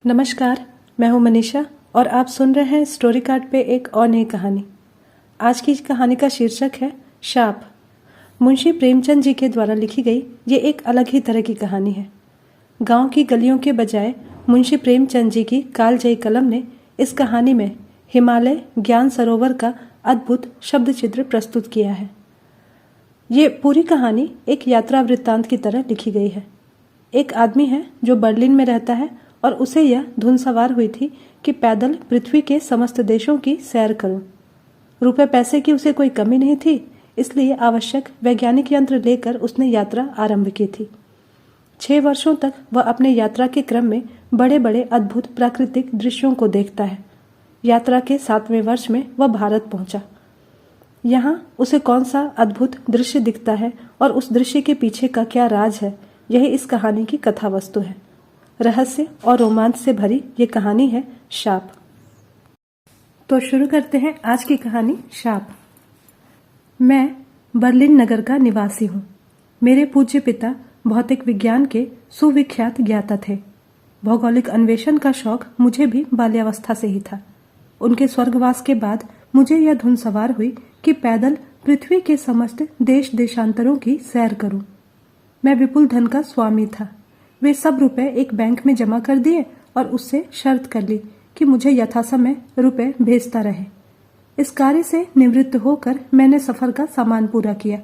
नमस्कार, मैं हूं मनीषा और आप सुन रहे हैं स्टोरी कार्ड पे एक और नई कहानी। आज की कहानी का शीर्षक है शाप। मुंशी प्रेमचंद जी के द्वारा लिखी गई ये एक अलग ही तरह की कहानी है। गांव की गलियों के बजाय मुंशी प्रेमचंद जी की कालजयी कलम ने इस कहानी में हिमालय ज्ञान सरोवर का अद्भुत शब्द चित्र प्रस्तुत किया है। ये पूरी कहानी एक यात्रा वृत्तांत की तरह लिखी गई है। एक आदमी है जो बर्लिन में रहता है और उसे यह धुन सवार हुई थी कि पैदल पृथ्वी के समस्त देशों की सैर करूं। रुपए पैसे की उसे कोई कमी नहीं थी, इसलिए आवश्यक वैज्ञानिक यंत्र लेकर उसने यात्रा आरंभ की थी। 6 वर्षों तक वह अपने यात्रा के क्रम में बड़े बड़े अद्भुत प्राकृतिक दृश्यों को देखता है। यात्रा के 7वें वर्ष में वह भारत पहुंचा। यहाँ उसे कौन सा अद्भुत दृश्य दिखता है और उस दृश्य के पीछे का क्या राज है, यही इस कहानी की कथा वस्तु है। रहस्य और रोमांच से भरी ये कहानी है शाप। तो शुरू करते हैं आज की कहानी शाप। मैं बर्लिन नगर का निवासी हूँ। मेरे पूज्य पिता भौतिक विज्ञान के सुविख्यात ज्ञाता थे। भौगोलिक अन्वेषण का शौक मुझे भी बाल्यावस्था से ही था। उनके स्वर्गवास के बाद मुझे यह धुन सवार हुई कि पैदल पृथ्वी के समस्त देश देशांतरों की सैर करूं। मैं विपुल धन का स्वामी था। वे सब रुपए एक बैंक में जमा कर दिए और उससे शर्त कर ली कि मुझे यथासमय रुपए भेजता रहे। इस कार्य से निवृत्त होकर मैंने सफर का सामान पूरा किया।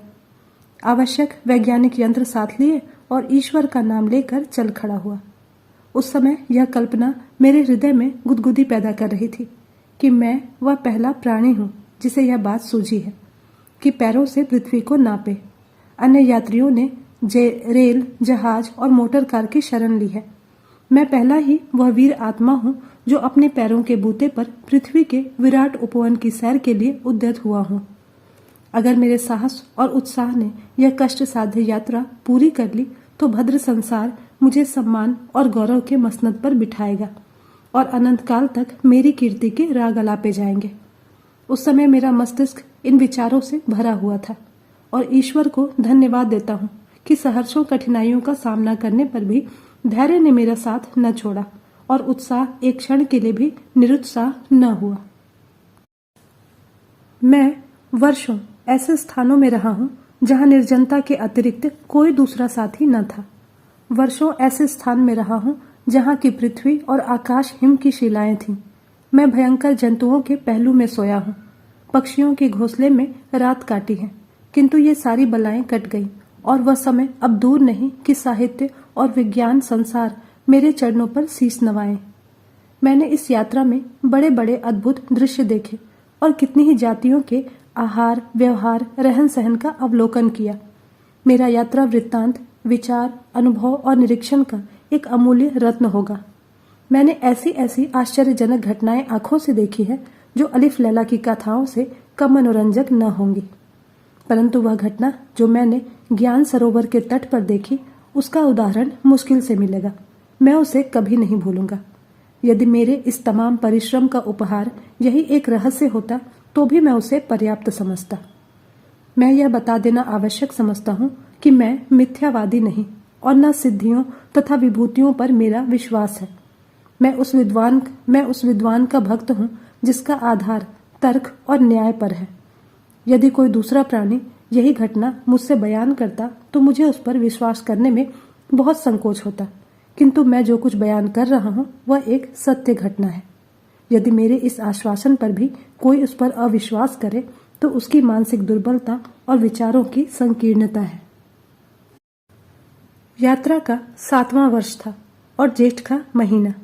आवश्यक वैज्ञानिक यंत्र साथ लिए और ईश्वर का नाम लेकर चल खड़ा हुआ। उस समय यह कल्पना मेरे हृदय में गुदगुदी पैदा कर रही थी कि मैं वह पहला प्राणी हूँ जिसे यह बात सूझी है कि पैरों से पृथ्वी को नापे। अन्य यात्रियों ने रेल, जहाज और मोटर कार की शरण ली है। मैं पहला ही वह वीर आत्मा हूँ जो अपने पैरों के बूते पर पृथ्वी के विराट उपवन की सैर के लिए उद्यत हुआ हूँ। अगर मेरे साहस और उत्साह ने यह कष्ट साध्य यात्रा पूरी कर ली तो भद्र संसार मुझे सम्मान और गौरव के मसनद पर बिठाएगा और अनंत काल तक मेरी कीर्ति के राग अलापे जाएंगे। उस समय मेरा मस्तिष्क इन विचारों से भरा हुआ था और ईश्वर को धन्यवाद देता हूँ कि सहर्षों कठिनाइयों का सामना करने पर भी धैर्य ने मेरा साथ न छोड़ा और उत्साह एक क्षण के लिए भी निरुत्साह न हुआ। मैं वर्षों ऐसे स्थानों में रहा हूँ जहाँ निर्जनता के अतिरिक्त कोई दूसरा साथी न था। वर्षों ऐसे स्थान में रहा हूँ जहाँ की पृथ्वी और आकाश हिम की शिलाएं थीं। मैं भयंकर जंतुओं के पहलू में सोया हूँ, पक्षियों के घोंसले में रात काटी है, किंतु ये सारी बलाएं कट गई और वह समय अब दूर नहीं कि साहित्य और विज्ञान संसार मेरे चरणों पर शीश नवाएं। मैंने इस यात्रा में बड़े बड़े अद्भुत दृश्य देखे और कितनी ही जातियों के आहार, व्यवहार, रहन सहन का अवलोकन किया। मेरा यात्रा वृत्तांत विचार, अनुभव और निरीक्षण का एक अमूल्य रत्न होगा। मैंने ऐसी ऐसी आश्चर्यजनक घटनाएं आंखों से देखी है जो अलिफ लैला की कथाओं से कम मनोरंजक न होंगी, परंतु वह घटना जो मैंने ज्ञान सरोवर के तट पर देखी उसका उदाहरण मुश्किल से मिलेगा। मैं उसे कभी नहीं भूलूंगा। यदि मेरे इस तमाम परिश्रम का उपहार यही एक रहस्य होता तो भी मैं उसे पर्याप्त समझता। मैं यह बता देना आवश्यक समझता हूँ कि मैं मिथ्यावादी नहीं और न सिद्धियों तथा विभूतियों पर मेरा विश्वास है। मैं उस विद्वान का भक्त हूँ जिसका आधार तर्क और न्याय पर है। यदि कोई दूसरा प्राणी यही घटना मुझसे बयान करता तो मुझे उस पर विश्वास करने में बहुत संकोच होता, किंतु मैं जो कुछ बयान कर रहा हूँ वह एक सत्य घटना है। यदि मेरे इस आश्वासन पर भी कोई उस पर अविश्वास करे तो उसकी मानसिक दुर्बलता और विचारों की संकीर्णता है। यात्रा का 7वां वर्ष था और जेठ का महीना।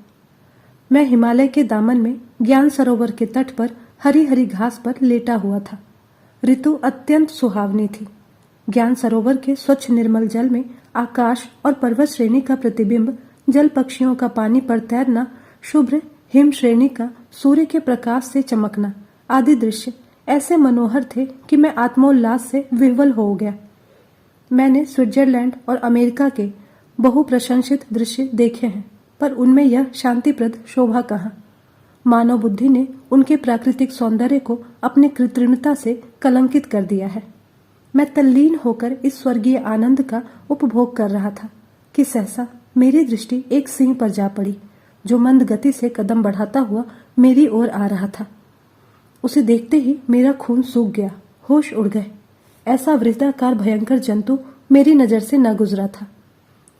मैं हिमालय के दामन में ज्ञान सरोवर के तट पर हरी हरी घास पर लेटा हुआ था। ऋतु अत्यंत सुहावनी थी। ज्ञान सरोवर के स्वच्छ निर्मल जल में आकाश और पर्वत श्रेणी का प्रतिबिंब, जल पक्षियों का पानी पर तैरना, शुभ्र हिम श्रेणी का सूर्य के प्रकाश से चमकना आदि दृश्य ऐसे मनोहर थे कि मैं आत्मोल्लास से विह्वल हो गया। मैंने स्विट्जरलैंड और अमेरिका के बहु प्रशंसित दृश्य देखे हैं, पर उनमें यह शांतिप्रद शोभा कहाँ। मानव बुद्धि ने उनके प्राकृतिक सौंदर्य को अपने कृत्रिमता से कलंकित कर दिया है। मैं तल्लीन होकर इस स्वर्गीय आनंद का उपभोग कर रहा था कि सहसा मेरी दृष्टि एक सिंह पर जा पड़ी जो मंद गति से कदम बढ़ाता हुआ मेरी ओर आ रहा था। उसे देखते ही मेरा खून सूख गया, होश उड़ गए। ऐसा वृत्ताकार भयंकर जंतु मेरी नजर से न गुजरा था।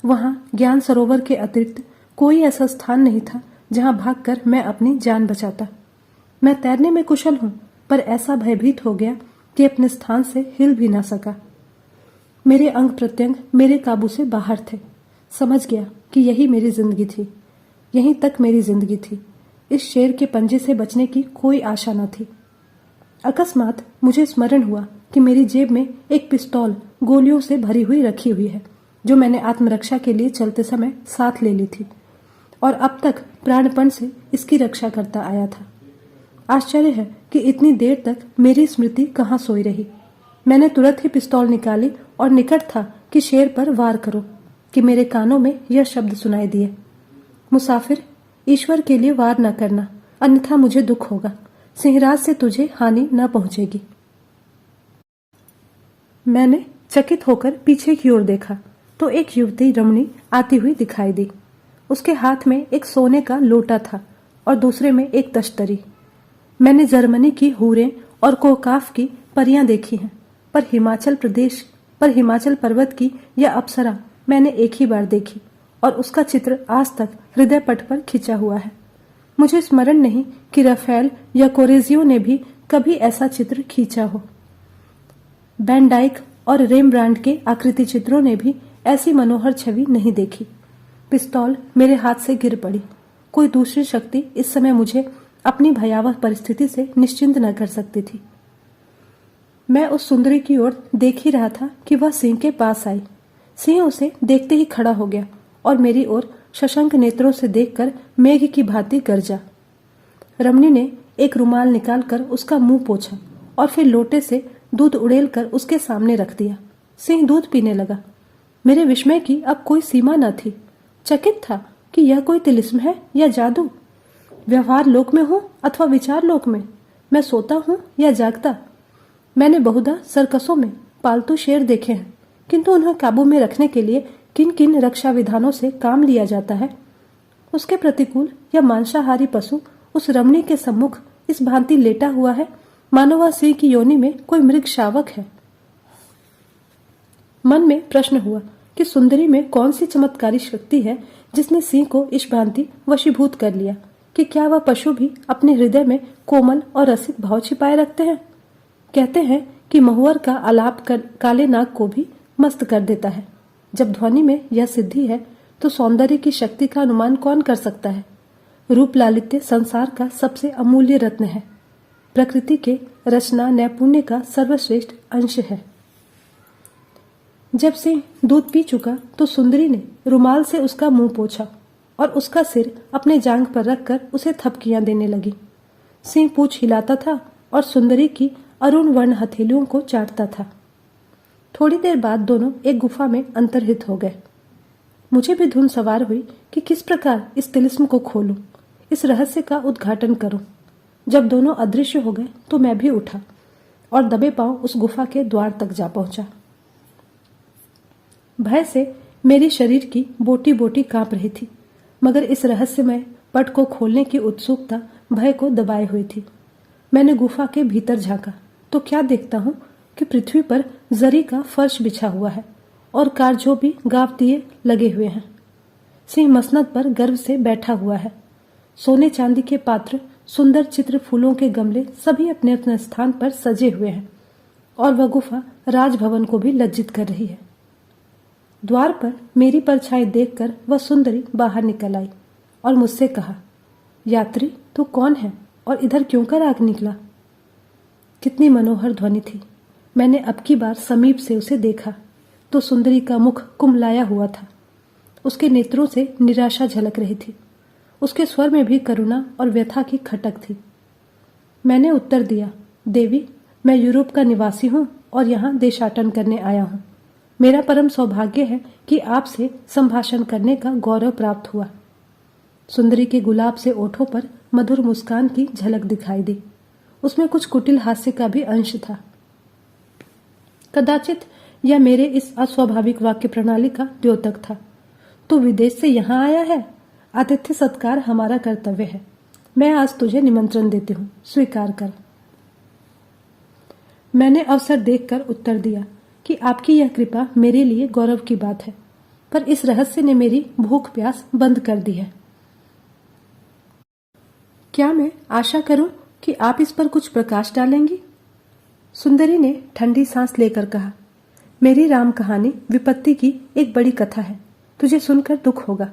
वहां ज्ञान सरोवर के अतिरिक्त कोई ऐसा स्थान नहीं था जहां भागकर मैं अपनी जान बचाता। मैं तैरने में कुशल हूं, पर ऐसा भयभीत हो गया कि अपने स्थान से हिल भी ना सका। मेरे अंग प्रत्यंग मेरे काबू से बाहर थे। समझ गया कि यही मेरी जिंदगी थी, यहीं तक मेरी जिंदगी थी। इस शेर के पंजे से बचने की कोई आशा न थी। अकस्मात मुझे स्मरण हुआ कि मेरी जेब में एक पिस्तौल गोलियों से भरी हुई रखी हुई है, जो मैंने आत्मरक्षा के लिए चलते समय साथ ले ली थी और अब तक प्राणपण से इसकी रक्षा करता आया था। आश्चर्य है कि इतनी देर तक मेरी स्मृति कहाँ सोई रही। मैंने तुरंत ही पिस्तौल निकाली और निकट था कि शेर पर वार करो कि मेरे कानों में यह शब्द सुनाई दिए, मुसाफिर, ईश्वर के लिए वार न करना, अन्यथा मुझे दुख होगा। सिंहराज से तुझे हानि न पहुंचेगी। मैंने चकित होकर पीछे की ओर देखा तो एक युवती रमणी आती हुई दिखाई दी। उसके हाथ में एक सोने का लोटा था और दूसरे में एक तश्तरी। मैंने जर्मनी की हूरें और कोकाफ की परियां देखी हैं, पर हिमाचल पर्वत की यह अप्सरा मैंने एक ही बार देखी और उसका चित्र आज तक हृदय पट पर खिंचा हुआ है। मुझे स्मरण नहीं कि राफेल या कोरेजियो ने भी कभी ऐसा चित्र खींचा हो। वैन डाइक और रेमब्रांड के आकृति चित्रों ने भी ऐसी मनोहर छवि नहीं देखी। पिस्तौल मेरे हाथ से गिर पड़ी। कोई दूसरी शक्ति इस समय मुझे अपनी भयावह परिस्थिति से निश्चिंत न कर सकती थी। मैं उस सुंदरी की ओर देख ही रहा था कि वह सिंह के पास आई। सिंह उसे देखते ही खड़ा हो गया और मेरी ओर शशंक नेत्रों से देखकर मेघ की भांति गरजा। रमणी ने एक रुमाल निकालकर उसका मुंह पोंछा और फिर लोटे से दूध उड़ेलकर उसके सामने रख दिया। सिंह दूध पीने लगा। मेरे विस्मय की अब कोई सीमा न थी। चकित था कि यह कोई तिलिस्म है या जादू। व्यवहार लोक में हो अथवा विचार लोक में, मैं सोता हूं या जागता। मैंने बहुधा सर्कसों में पालतू शेर देखे हैं, किंतु उन्हें काबू में रखने के लिए किन किन रक्षा विधानों से काम लिया जाता है। उसके प्रतिकूल या मांसाहारी पशु उस रमणी के सम्मुख इस भांति लेटा हुआ है मानो वह सिंह की योनि में कोई मृग शावक है। मन में प्रश्न हुआ कि सुंदरी में कौन सी चमत्कारी शक्ति है जिसने सिंह को इस भांति वशीभूत कर लिया कि क्या वह पशु भी अपने हृदय में कोमल और रसिक भाव छिपाए रखते हैं। कहते हैं कि महुअर का आलाप काले नाग को भी मस्त कर देता है। जब ध्वनि में यह सिद्धि है तो सौंदर्य की शक्ति का अनुमान कौन कर सकता है। रूप लालित्य संसार का सबसे अमूल्य रत्न है। प्रकृति के रचना नैपुण्य का सर्वश्रेष्ठ अंश है। जब सिंह दूध पी चुका तो सुंदरी ने रुमाल से उसका मुंह पोंछा और उसका सिर अपने जांघ पर रखकर उसे थपकियां देने लगी। सिंह पूंछ हिलाता था और सुंदरी की अरुण वर्ण हथेलियों को चाटता था। थोड़ी देर बाद दोनों एक गुफा में अंतर्हित हो गए। मुझे भी धुन सवार हुई कि किस प्रकार इस तिलिस्म को खोलूं, इस रहस्य का उद्घाटन करूं। जब दोनों अदृश्य हो गए तो मैं भी उठा और दबे पांव उस गुफा के द्वार तक जा पहुंचा। भय से मेरी शरीर की बोटी बोटी कांप रही थी, मगर इस रहस्यमय पट को खोलने की उत्सुकता भय को दबाए हुई थी। मैंने गुफा के भीतर झांका तो क्या देखता हूं कि पृथ्वी पर जरी का फर्श बिछा हुआ है और कारजो भी गावतिये लगे हुए हैं। सिंह मसनद पर गर्व से बैठा हुआ है। सोने चांदी के पात्र, सुंदर चित्र फूलों के गमले सभी अपने अपने स्थान पर सजे हुए हैं और वह गुफा राजभवन को भी लज्जित कर रही है। द्वार पर मेरी परछाई देखकर वह सुंदरी बाहर निकल आई और मुझसे कहा, यात्री तू कौन है और इधर क्यों कर आग निकला। कितनी मनोहर ध्वनि थी। मैंने अब की बार समीप से उसे देखा तो सुंदरी का मुख कुम्हलाया हुआ था। उसके नेत्रों से निराशा झलक रही थी। उसके स्वर में भी करुणा और व्यथा की खटक थी। मैंने उत्तर दिया, देवी, मैं यूरोप का निवासी हूँ और यहाँ देशाटन करने आया हूँ। मेरा परम सौभाग्य है कि आपसे संभाषण करने का गौरव प्राप्त हुआ। सुंदरी के गुलाब से ओठों पर मधुर मुस्कान की झलक दिखाई दी। उसमें कुछ कुटिल हास्य का भी अंश था। कदाचित यह मेरे इस अस्वाभाविक वाक्य प्रणाली का द्योतक था। तो विदेश से यहाँ आया है? आतिथ्य सत्कार हमारा कर्तव्य है। मैं आज तुझे निमंत्रण देती हूँ, स्वीकार कर। मैंने अवसर देखकर उत्तर दिया कि आपकी यह कृपा मेरे लिए गौरव की बात है, पर इस रहस्य ने मेरी भूख प्यास बंद कर दी है। क्या मैं आशा करूं कि आप इस पर कुछ प्रकाश डालेंगी? सुंदरी ने ठंडी सांस लेकर कहा, मेरी राम कहानी विपत्ति की एक बड़ी कथा है। तुझे सुनकर दुख होगा,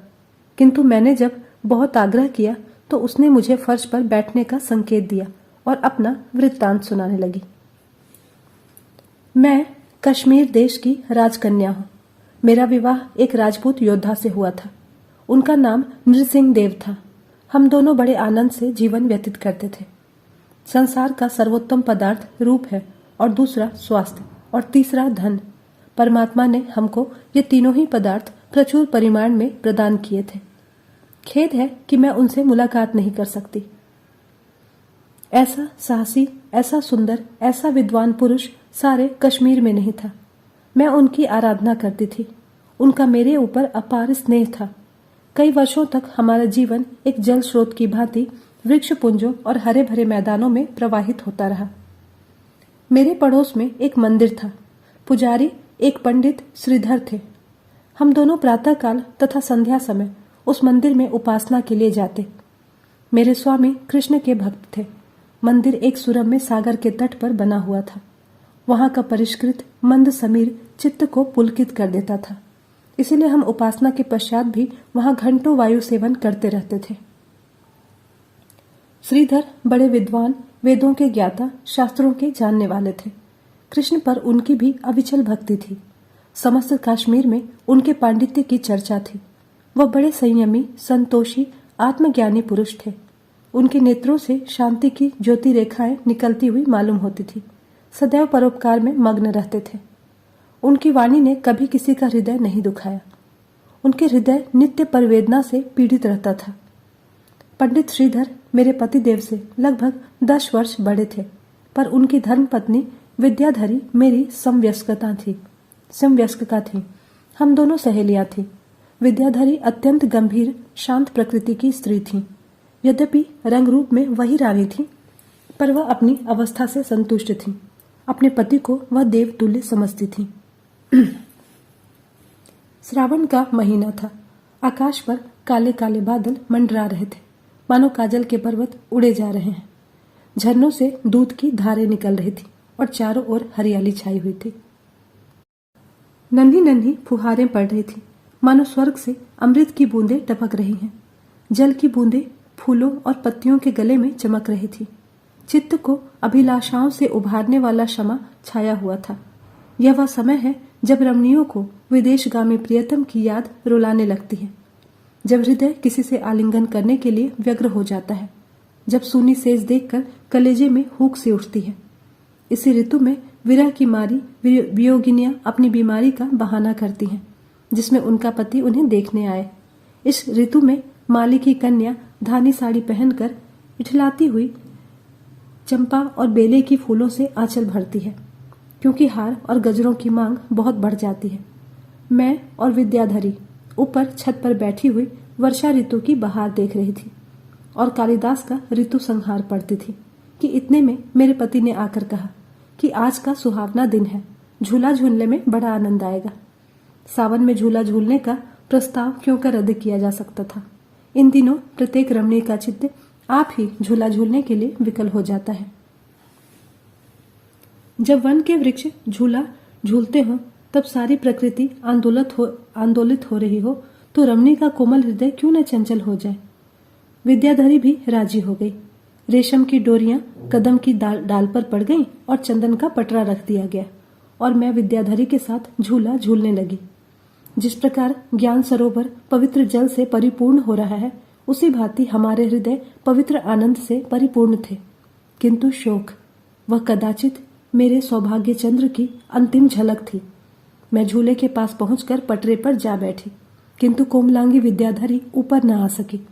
किंतु मैंने जब बहुत आग्रह किया तो उसने मुझे फर्श पर बैठने का संकेत दिया और अपना वृत्तांत सुनाने लगी। मैं कश्मीर देश की राजकन्या हूँ। मेरा विवाह एक राजपूत योद्धा से हुआ था। उनका नाम नृसिंह देव था। हम दोनों बड़े आनंद से जीवन व्यतीत करते थे। संसार का सर्वोत्तम पदार्थ रूप है, और दूसरा स्वास्थ्य, और तीसरा धन। परमात्मा ने हमको ये तीनों ही पदार्थ प्रचुर परिमाण में प्रदान किए थे। खेद है कि मैं उनसे मुलाकात नहीं कर सकती। ऐसा साहसी, ऐसा सुंदर, ऐसा विद्वान पुरुष सारे कश्मीर में नहीं था। मैं उनकी आराधना करती थी। उनका मेरे ऊपर अपार स्नेह था। कई वर्षों तक हमारा जीवन एक जल स्रोत की भांति वृक्ष पुंजों और हरे भरे मैदानों में प्रवाहित होता रहा। मेरे पड़ोस में एक मंदिर था। पुजारी एक पंडित श्रीधर थे। हम दोनों प्रातःकाल तथा संध्या समय उस मंदिर में उपासना के लिए जाते। मेरे स्वामी कृष्ण के भक्त थे। मंदिर एक सुरम्य सागर के तट पर बना हुआ था। वहां का परिष्कृत मंद समीर चित्त को पुलकित कर देता था। इसीलिए हम उपासना के पश्चात भी वहां घंटों वायु सेवन करते रहते थे। श्रीधर बड़े विद्वान, वेदों के ज्ञाता, शास्त्रों के जानने वाले थे। कृष्ण पर उनकी भी अविचल भक्ति थी। समस्त कश्मीर में उनके पांडित्य की चर्चा थी। वह बड़े संयमी, संतोषी, आत्मज्ञानी पुरुष थे। उनके नेत्रों से शांति की ज्योति रेखाएं निकलती हुई मालूम होती थी। सदैव परोपकार में मग्न रहते थे। उनकी वाणी ने कभी किसी का हृदय नहीं दुखाया। उनके हृदय नित्य परवेदना से पीड़ित रहता था। पंडित श्रीधर मेरे पतिदेव से लगभग 10 वर्ष बड़े थे, पर उनकी धर्मपत्नी विद्याधरी मेरी समवयस्का थी। हम दोनों सहेलियां थीं। विद्याधरी अत्यंत गंभीर, शांत प्रकृति की स्त्री थी। यद्यपि रंग रूप में वही रानी थी, पर वह अपनी अवस्था से संतुष्ट थी। अपने पति को वह देवतुल्य समझती थी। श्रावण का महीना था। आकाश पर काले काले बादल मंडरा रहे थे, मानो काजल के पर्वत उड़े जा रहे हैं। झरनों से दूध की धारें निकल रही थी और चारों ओर हरियाली छाई हुई थी। नन्ही नन्ही फुहारें पड़ रही थी, मानो स्वर्ग से अमृत की बूंदें टपक रही हैं। जल की बूंदें फूलों और पत्तियों के गले में चमक रही थी। चित्त को अभिलाषाओं से उभारने वाला क्षमा छाया हुआ था। यह वह समय है जब रमणियों को विदेशगामी प्रियतम की याद रुलाने लगती है, जब हृदय किसी से आलिंगन करने के लिए व्यग्र हो जाता है, जब सूनी सेज देखकर कलेजे में हूक सी उठती है। इसी ऋतु में विरह की मारी वियोगिनियां अपनी बीमारी का बहाना करती हैं, जिसमें उनका पति उन्हें देखने आए। इस ऋतु में माली की कन्या धानी साड़ी पहनकर इठलाती हुई चंपा और बेले की फूलों से आंचल भरती है, क्योंकि हार और गजरों की मांग बहुत बढ़ जाती है। मैं और विद्याधरी ऊपर छत पर बैठी हुई वर्षा ऋतु की बहार देख रही थी और कालिदास का ऋतु संहार पढ़ती थी कि इतने में मेरे पति ने आकर कहा कि आज का सुहावना दिन है, झूला झूलने में बड़ा आनंद आएगा। सावन में झूला झूलने का प्रस्ताव क्यों कर रद्द किया जा सकता था। इन दिनों प्रत्येक रमणीय का चित्त आप ही झूला झूलने के लिए विकल हो जाता है। जब वन के वृक्ष झूला झूलते हो तब सारी प्रकृति आंदोलित हो रही हो, तो रमणी का कोमल हृदय क्यों न चंचल हो जाए। विद्याधरी भी राजी हो गई। रेशम की डोरियां कदम की डाल पर पड़ गईं और चंदन का पटरा रख दिया गया और मैं विद्याधरी के साथ झूला झूलने लगी। जिस प्रकार ज्ञान सरोवर पवित्र जल से परिपूर्ण हो रहा है, उसी भांति हमारे हृदय पवित्र आनंद से परिपूर्ण थे। किंतु शोक, वह कदाचित मेरे सौभाग्य चंद्र की अंतिम झलक थी। मैं झूले के पास पहुंचकर पटरे पर जा बैठी, किंतु कोमलांगी विद्याधरी ऊपर न आ सकी।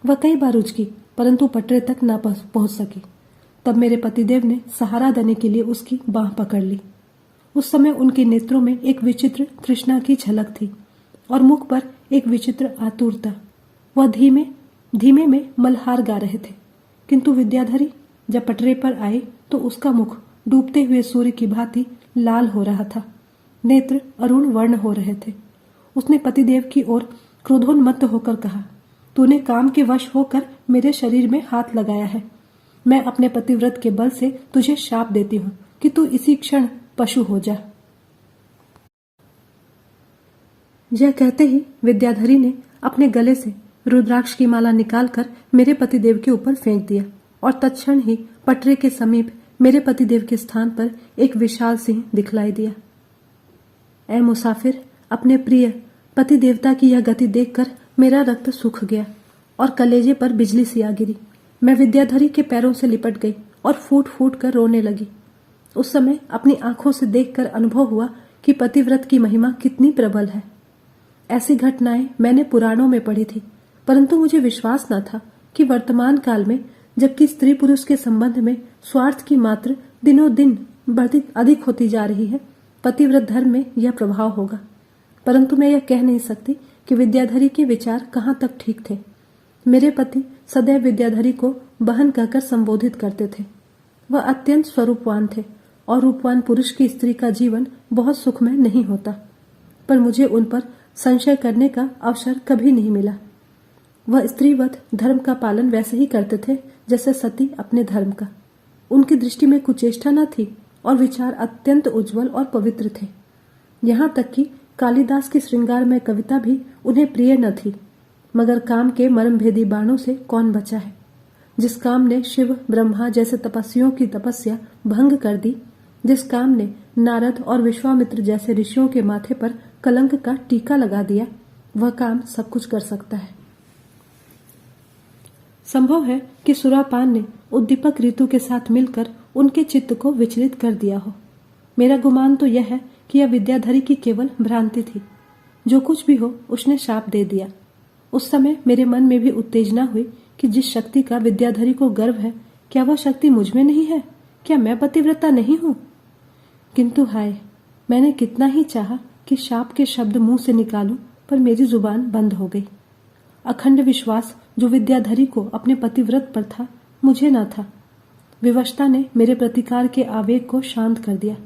वह कई बार उचकी, परंतु पटरे तक न पहुंच सकी। तब मेरे पतिदेव ने सहारा देने के लिए उसकी बांह पकड़ ली। उस समय उनके नेत्रों में एक विचित्र तृष्णा की झलक थी और मुख पर एक विचित्र आतुरता। वह धीमे धीमे में मल्हार गा रहे थे, किंतु विद्याधरी जब पटरे पर आए तो उसका मुख डूबते हुए सूर्य की भांति लाल हो रहा था। नेत्र अरुण वर्ण हो रहे थे। उसने पतिदेव की ओर क्रोधोन्मत्त होकर कहा, तूने काम के वश होकर मेरे शरीर में हाथ लगाया है। मैं अपने पतिव्रत के बल से तुझे शाप देती हूँ कि तू इसी क्षण पशु हो जा। यह कहते ही विद्याधरी ने अपने गले से रुद्राक्ष की माला निकालकर मेरे पतिदेव के ऊपर फेंक दिया और तत्क्षण ही पटरे के समीप मेरे पतिदेव के स्थान पर एक विशाल सिंह दिखलाई दिया। ऐ मुसाफिर, अपने प्रिय पति देवता की यह गति देखकर मेरा रक्त सूख गया और कलेजे पर बिजली सी आ गिरी। मैं विद्याधरी के पैरों से लिपट गई और फूट फूट कर रोने लगी। उस समय अपनी आंखों से देखकर अनुभव हुआ कि पतिव्रत की महिमा कितनी प्रबल है। ऐसी घटनाएं मैंने पुराणों में पढ़ी थी, परंतु मुझे विश्वास न था कि वर्तमान काल में, जबकि स्त्री पुरुष के संबंध में स्वार्थ की मात्रा दिनों दिन बढ़ती अधिक होती जा रही है, पतिव्रत धर्म में यह प्रभाव होगा। परंतु मैं यह कह नहीं सकती कि विद्याधरी के विचार कहाँ तक ठीक थे। मेरे पति सदैव विद्याधरी को बहन कहकर संबोधित करते थे। वह अत्यंत स्वरूपवान थे और रूपवान पुरुष की स्त्री का जीवन बहुत सुखमय नहीं होता, पर मुझे उन पर संशय करने का अवसर कभी नहीं मिला। वह स्त्रीवत धर्म का पालन वैसे ही करते थे जैसे सती अपने धर्म का। उनकी दृष्टि में कुचेष्टा न थी और विचार अत्यंत उज्जवल और पवित्र थे। यहाँ तक कि कालिदास की श्रृंगार में कविता भी उन्हें प्रिय न थी। मगर काम के मर्मभेदी बाणों से कौन बचा है? जिस काम ने शिव ब्रह्मा जैसे तपस्वियों की तपस्या भंग कर दी, जिस काम ने नारद और विश्वामित्र जैसे ऋषियों के माथे पर कलंक का टीका लगा दिया, वह काम सब कुछ कर सकता है। संभव है कि सुरापान ने उद्दीपक ऋतु के साथ मिलकर उनके चित्त को विचलित कर दिया हो। मेरा गुमान तो यह है कि यह विद्याधरी की केवल भ्रांति थी। जो कुछ भी हो, उसने शाप दे दिया। उस समय मेरे मन में भी उत्तेजना हुई कि जिस शक्ति का विद्याधरी को गर्व है, क्या वह शक्ति मुझ में नहीं है? क्या मैं पतिव्रता नहीं हूं? किंतु हाय, मैंने कितना ही चाहा कि शाप के शब्द मुंह से निकालूं, पर मेरी जुबान बंद हो गई। अखंड विश्वास जो विद्याधरी को अपने पतिव्रत पर था, मुझे न था। विवशता ने मेरे प्रतिकार के आवेग को शांत कर दिया।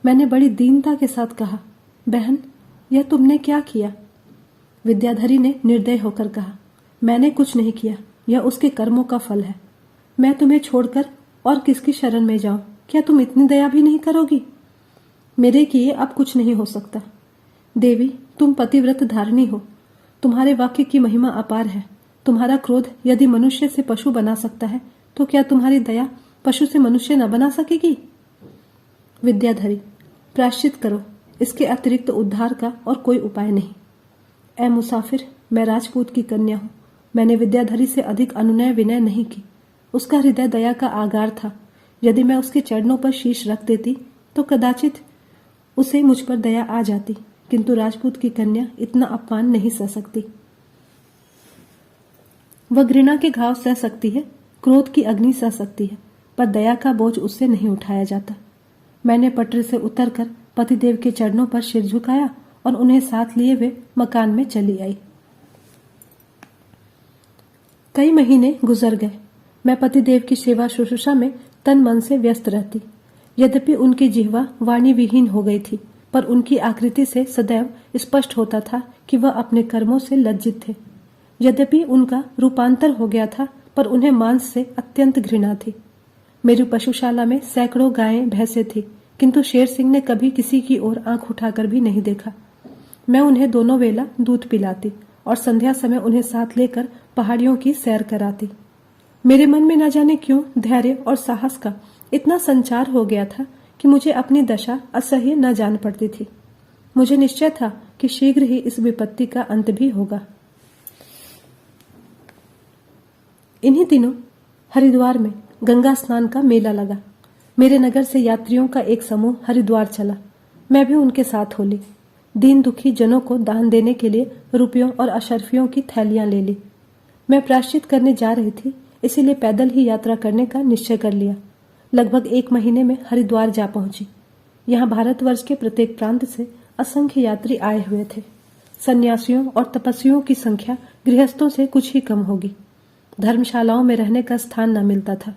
मैंने बड़ी दीनता के साथ कहा, बहन, यह तुमने क्या किया? विद्याधरी ने निर्दय होकर कहा, मैंने कुछ नहीं किया, यह उसके कर्मों का फल है। मैं तुम्हें छोड़कर और किसकी शरण में जाऊं? क्या तुम इतनी दया भी नहीं करोगी? मेरे किए अब कुछ नहीं हो सकता। देवी, तुम पतिव्रत धारिणी हो। तुम्हारे वाक्य की महिमा अपार है। तुम्हारा क्रोध यदि मनुष्य से पशु बना सकता है, तो क्या तुम्हारी दया पशु से मनुष्य न बना सकेगी? विद्याधरी, प्रायश्चित करो, इसके अतिरिक्त उद्धार का और कोई उपाय नहीं। ऐ मुसाफिर, मैं राजपूत की कन्या हूं। मैंने विद्याधरी से अधिक अनुनय विनय नहीं की। उसका हृदय दया का आगार था। यदि मैं उसके चरणों पर शीश रख देती तो कदाचित उसे मुझ पर दया आ जाती, किंतु राजपूत की कन्या इतना अपमान नहीं सह सकती। वह घृणा के घाव सह सकती है, क्रोध की अग्नि सह सकती है, पर दया का बोझ उससे नहीं उठाया जाता। मैंने पटरे से उतरकर पतिदेव के चरणों पर सिर झुकाया और उन्हें साथ लिए हुए मकान में चली आई। कई महीने गुजर गए। मैं पतिदेव की सेवा शुश्रूषा में तन मन से व्यस्त रहती। यद्यपि उनकी जिह्वा वाणी विहीन हो गई थी, पर उनकी आकृति से सदैव स्पष्ट होता था कि वह अपने कर्मों से लज्जित थे। यद्यपि उनका रूपांतर हो गया था, पर उन्हें मांस से अत्यंत घृणा थी। मेरी पशुशाला में सैकड़ों गायें भैंसें थी, किंतु शेर सिंह ने कभी किसी की ओर आंख उठाकर भी नहीं देखा। मैं उन्हें दोनों वेला दूध पिलाती और संध्या समय उन्हें साथ लेकर पहाड़ियों की सैर कराती। मेरे मन में न जाने क्यों धैर्य और साहस का इतना संचार हो गया था कि मुझे अपनी दशा असह्य न जान पड़ती थी। मुझे निश्चय था कि शीघ्र ही इस विपत्ति का अंत भी होगा। इन्हीं दिनों हरिद्वार में गंगा स्नान का मेला लगा। मेरे नगर से यात्रियों का एक समूह हरिद्वार चला। मैं भी उनके साथ हो ली। दीन दुखी जनों को दान देने के लिए रुपयों और अशर्फियों की थैलियां ले ली। मैं प्रायश्चित करने जा रही थी, इसीलिए पैदल ही यात्रा करने का निश्चय कर लिया। लगभग 1 महीने में हरिद्वार जा पहुंची। यहाँ भारतवर्ष के प्रत्येक प्रांत से असंख्य यात्री आए हुए थे। सन्यासियों और तपस्वियों की संख्या गृहस्थों से कुछ ही कम होगी। धर्मशालाओं में रहने का स्थान न मिलता था।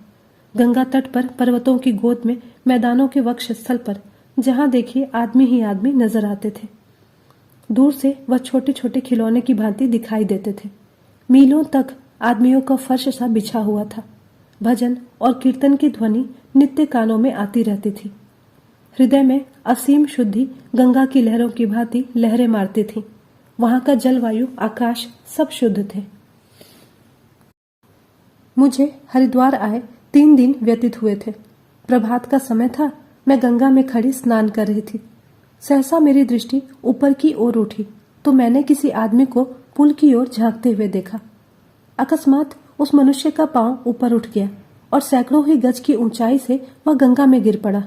गंगा तट पर, पर्वतों की गोद में, मैदानों के वक्षस्थल पर जहां देखिए आदमी ही आदमी नजर आते थे। दूर से वह छोटे छोटे खिलौने की भांति दिखाई देते थे। मीलों तक आदमियों का फर्श सा बिछा हुआ था। भजन और कीर्तन की ध्वनि नित्य कानों में आती रहती थी। हृदय में असीम शुद्धि गंगा की लहरों की भांति लहरें मारती थी। वहां का जलवायु, आकाश सब शुद्ध थे। मुझे हरिद्वार आए 3 दिन व्यतीत हुए थे। प्रभात का समय था। मैं गंगा में खड़ी स्नान कर रही थी। सहसा मेरी दृष्टि ऊपर की ओर उठी तो मैंने किसी आदमी को पुल की ओर झांकते हुए देखा। अकस्मात उस मनुष्य का पांव ऊपर उठ गया और सैकड़ों ही गज की ऊंचाई से वह गंगा में गिर पड़ा।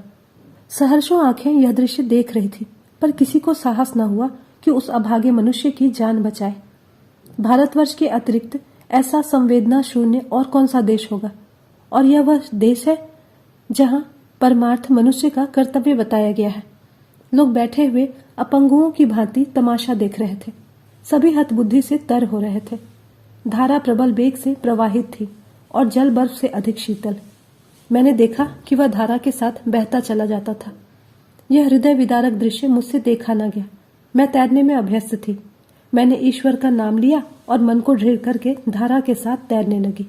सहर्षों आंखें यह दृश्य देख रही थी, पर किसी को साहस न हुआ कि उस अभागे मनुष्य की जान बचाए। भारतवर्ष के अतिरिक्त ऐसा संवेदना शून्य और कौन सा देश होगा? और यह वह देश है जहां परमार्थ मनुष्य का कर्तव्य बताया गया है। लोग बैठे हुए अपंगुओं की भांति तमाशा देख रहे थे। सभी हतबुद्धि से तर हो रहे थे। धारा प्रबल वेग से प्रवाहित थी और जल बर्फ से अधिक शीतल। मैंने देखा कि वह धारा के साथ बहता चला जाता था। यह हृदय विदारक दृश्य मुझसे देखा न गया। मैं तैरने में अभ्यस्त थी। मैंने ईश्वर का नाम लिया और मन को दृढ़ करके धारा के साथ तैरने लगी।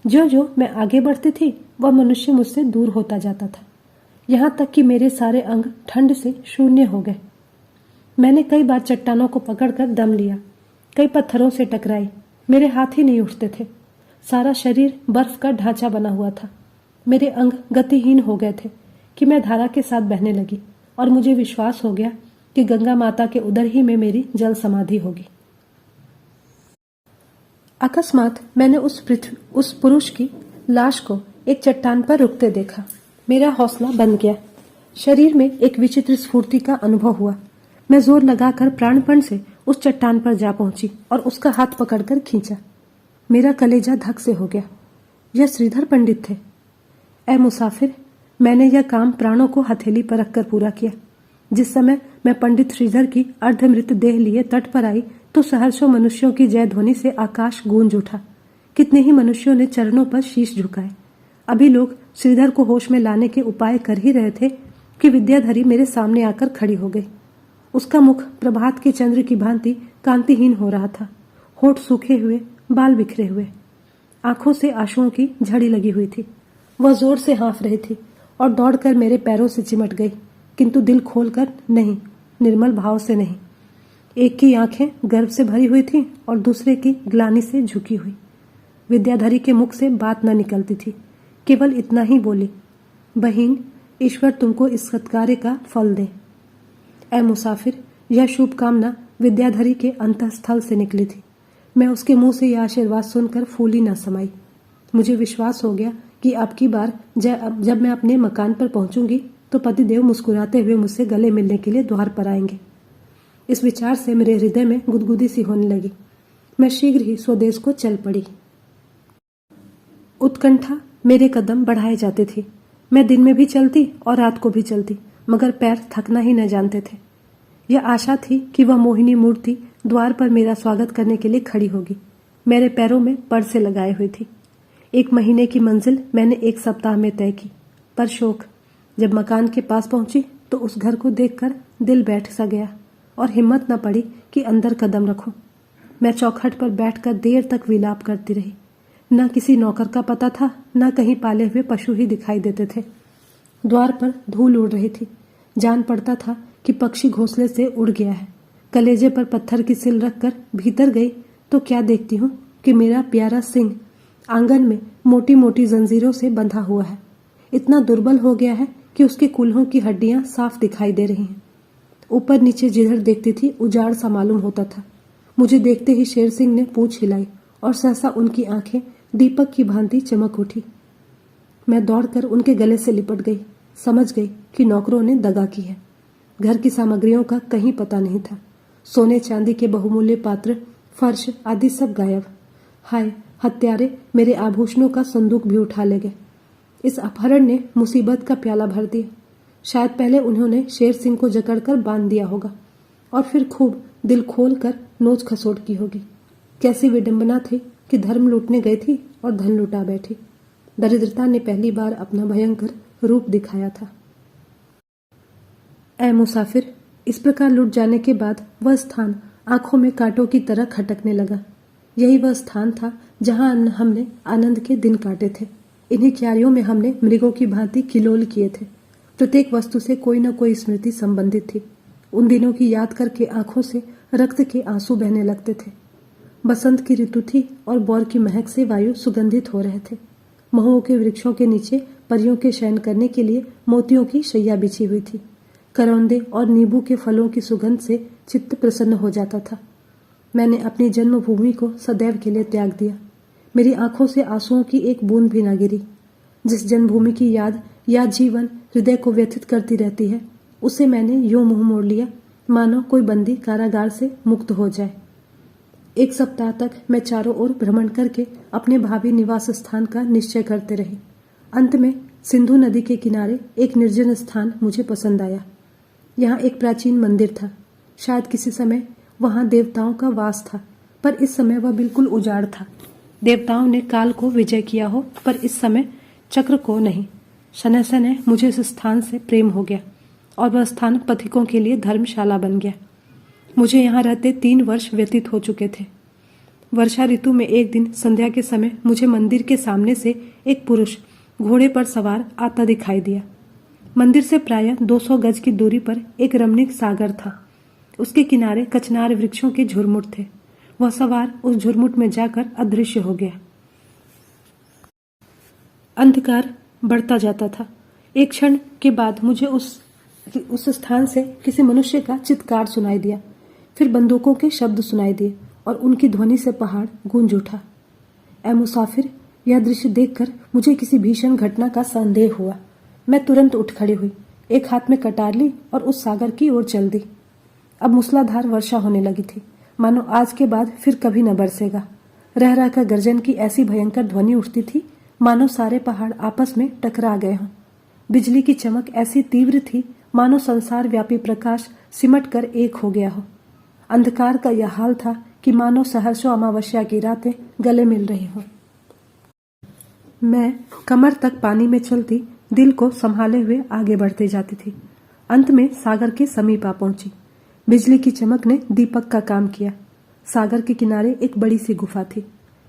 जो जो मैं आगे बढ़ती थी वह मनुष्य मुझसे दूर होता जाता था, यहां तक कि मेरे सारे अंग ठंड से शून्य हो गए। मैंने कई बार चट्टानों को पकड़कर दम लिया, कई पत्थरों से टकराई। मेरे हाथ ही नहीं उठते थे। सारा शरीर बर्फ का ढांचा बना हुआ था। मेरे अंग गतिहीन हो गए थे कि मैं धारा के साथ बहने लगी और मुझे विश्वास हो गया कि गंगा माता के उदर ही में मेरी जल समाधि होगी। अकस्मात मैंने उस पुरुष की लाश को एक चट्टान पर रुकते देखा। मेरा हौसला बंद गया। शरीर में एक विचित्र स्फूर्ति का अनुभव हुआ। मैं जोर लगाकर प्राणपण से उस चट्टान पर जा पहुंची और उसका हाथ पकड़कर खींचा। मेरा कलेजा धक से हो गया। यह श्रीधर पंडित थे। ऐ मुसाफिर, मैंने यह काम प्राणों को हथेली पर रखकर पूरा किया। जिस समय मैं पंडित श्रीधर की अर्धमृत देह लिए तट पर आई तो सहर्षों मनुष्यों की जय ध्वनि से आकाश गूंज उठा। कितने ही मनुष्यों ने चरणों पर शीश झुकाए। अभी लोग श्रीधर को होश में लाने के उपाय कर ही रहे थे कि विद्याधरी मेरे सामने आकर खड़ी हो गई। उसका मुख प्रभात के चंद्र की भांति कांतिहीन हो रहा था। होठ सूखे हुए, बाल बिखरे हुए, आंखों से आंसुओं की झड़ी लगी हुई थी। वह जोर से हाँफ रही थी और दौड़कर मेरे पैरों से चिमट गई, किंतु दिल खोलकर नहीं, निर्मल भाव से नहीं। एक की आंखें गर्व से भरी हुई थीं और दूसरे की ग्लानि से झुकी हुई। विद्याधरी के मुख से बात न निकलती थी। केवल इतना ही बोली, बहन, ईश्वर तुमको इस सत्कार्य का फल दे। ऐ मुसाफिर, यह शुभकामना विद्याधरी के अंतःस्थल से निकली थी। मैं उसके मुंह से यह आशीर्वाद सुनकर फूली न समाई। मुझे विश्वास हो गया कि अब की बार जब मैं अपने मकान पर पहुंचूंगी तो पतिदेव मुस्कुराते हुए मुझसे गले मिलने के लिए द्वार पर आएंगे। इस विचार से मेरे हृदय में गुदगुदी सी होने लगी। मैं शीघ्र ही स्वदेश को चल पड़ी। उत्कंठा मेरे कदम बढ़ाए जाते थे। मैं दिन में भी चलती और रात को भी चलती, मगर पैर थकना ही न जानते थे। यह आशा थी कि वह मोहिनी मूर्ति द्वार पर मेरा स्वागत करने के लिए खड़ी होगी। मेरे पैरों में परसे लगाए हुई थी। 1 महीने की मंजिल मैंने 1 सप्ताह में तय की। पर शोक, जब मकान के पास पहुंची तो उस घर को देखकर दिल बैठ सा गया और हिम्मत न पड़ी कि अंदर कदम रखूं। मैं चौखट पर बैठकर देर तक विलाप करती रही। न किसी नौकर का पता था, न कहीं पाले हुए पशु ही दिखाई देते थे। द्वार पर धूल उड़ रही थी। जान पड़ता था कि पक्षी घोंसले से उड़ गया है। कलेजे पर पत्थर की सिल रखकर भीतर गई तो क्या देखती हूँ कि मेरा प्यारा सिंह आंगन में मोटी मोटी जंजीरों से बंधा हुआ है। इतना दुर्बल हो गया है कि उसके कूल्हों की हड्डियां साफ दिखाई दे रही हैं। ऊपर नीचे जिधर देखती थी उजाड़ सा मालूम होता था। मुझे देखते ही शेर सिंह ने पूंछ हिलाई और सहसा उनकी आंखें दीपक की भांति चमक उठी। मैं दौड़कर उनके गले से लिपट गई। समझ गई कि नौकरों ने दगा की है। घर की सामग्रियों का कहीं पता नहीं था। सोने चांदी के बहुमूल्य पात्र, फर्श आदि सब गायब। हाय, हत्यारे मेरे आभूषणों का संदूक भी उठा ले गए। इस अपहरण ने मुसीबत का प्याला भर दिया। शायद पहले उन्होंने शेर सिंह को जकड़कर बांध दिया होगा और फिर खूब दिल खोल कर नोच खसोट की होगी। कैसी विडंबना थी कि धर्म लूटने गई थी और धन लुटा बैठी। दरिद्रता ने पहली बार अपना भयंकर रूप दिखाया था। ऐ मुसाफिर, इस प्रकार लुट जाने के बाद वह स्थान आंखों में कांटों की तरह खटकने लगा। यही वह स्थान था जहां हमने आनंद के दिन काटे थे। इन्हीं क्यारियों में हमने मृगों की भांति किलोल किए थे। प्रत्येक वस्तु से कोई न कोई स्मृति संबंधित थी। उन दिनों की याद करके आंखों से रक्त के आंसू बहने लगते थे। बसंत की ऋतु थी और बौर की महक से वायु सुगंधित हो रहे थे। महुओं के वृक्षों के नीचे परियों के शयन करने के लिए मोतियों की शैया बिछी हुई थी। करौंदे और नींबू के फलों की सुगंध से चित्त प्रसन्न हो जाता था। मैंने अपनी जन्मभूमि को सदैव के लिए त्याग दिया। मेरी आंखों से आंसुओं की एक बूंद भी न गिरी। जिस जन्मभूमि की याद या जीवन हृदय को व्यथित करती रहती है, उसे मैंने यूं मुंह मोड़ लिया मानो कोई बंदी कारागार से मुक्त हो जाए। एक सप्ताह तक मैं चारों ओर भ्रमण करके अपने भावी निवास स्थान का निश्चय करते रही। अंत में सिंधु नदी के किनारे एक निर्जन स्थान मुझे पसंद आया। यहाँ एक प्राचीन मंदिर था। शायद किसी समय वहां देवताओं का वास था, पर इस समय वह बिल्कुल उजाड़ था। देवताओं ने काल को विजय किया हो, पर इस समय चक्र को नहीं। शनय शनय मुझे इस स्थान से प्रेम हो गया और वह स्थान पथिकों के लिए धर्मशाला बन गया। मुझे यहाँ रहते 3 वर्ष व्यतीत हो चुके थे। वर्षा ऋतु में एक दिन संध्या के समय मुझे मंदिर के सामने से एक पुरुष घोड़े पर सवार आता दिखाई दिया। मंदिर से प्रायः 200 गज की दूरी पर एक रमणीक सागर था। उसके किनारे कचनार वृक्षों के झुरमुट थे। वह सवार उस झुरमुट में जाकर अदृश्य हो गया। अंधकार बढ़ता जाता था। एक क्षण के बाद मुझे उस स्थान से किसी मनुष्य का चित्कार सुनाई दिया। फिर बंदूकों के शब्द सुनाई दिए और उनकी ध्वनि से पहाड़ गूंज उठा। ऐ मुसाफिर, यह दृश्य देखकर मुझे किसी भीषण घटना का संदेह हुआ। मैं तुरंत उठ खड़ी हुई, एक हाथ में कटार ली और उस सागर की ओर चल दी। अब मूसलाधार वर्षा होने लगी थी, मानो आज के बाद फिर कभी न बरसेगा। रह रहकर गर्जन की ऐसी भयंकर ध्वनि उठती थी मानो सारे पहाड़ आपस में टकरा गए हों। बिजली की चमक ऐसी तीव्र थी मानो संसार व्यापी प्रकाश सिमट कर एक हो गया हो। अंधकार का यह हाल था कि मानो सहर्षों अमावस्या की रातें गले मिल रही हों। मैं कमर तक पानी में चलती दिल को संभाले हुए आगे बढ़ते जाती थी। अंत में सागर के समीप आ पहुंची। बिजली की चमक ने दीपक का काम किया। सागर के किनारे एक बड़ी सी गुफा थी।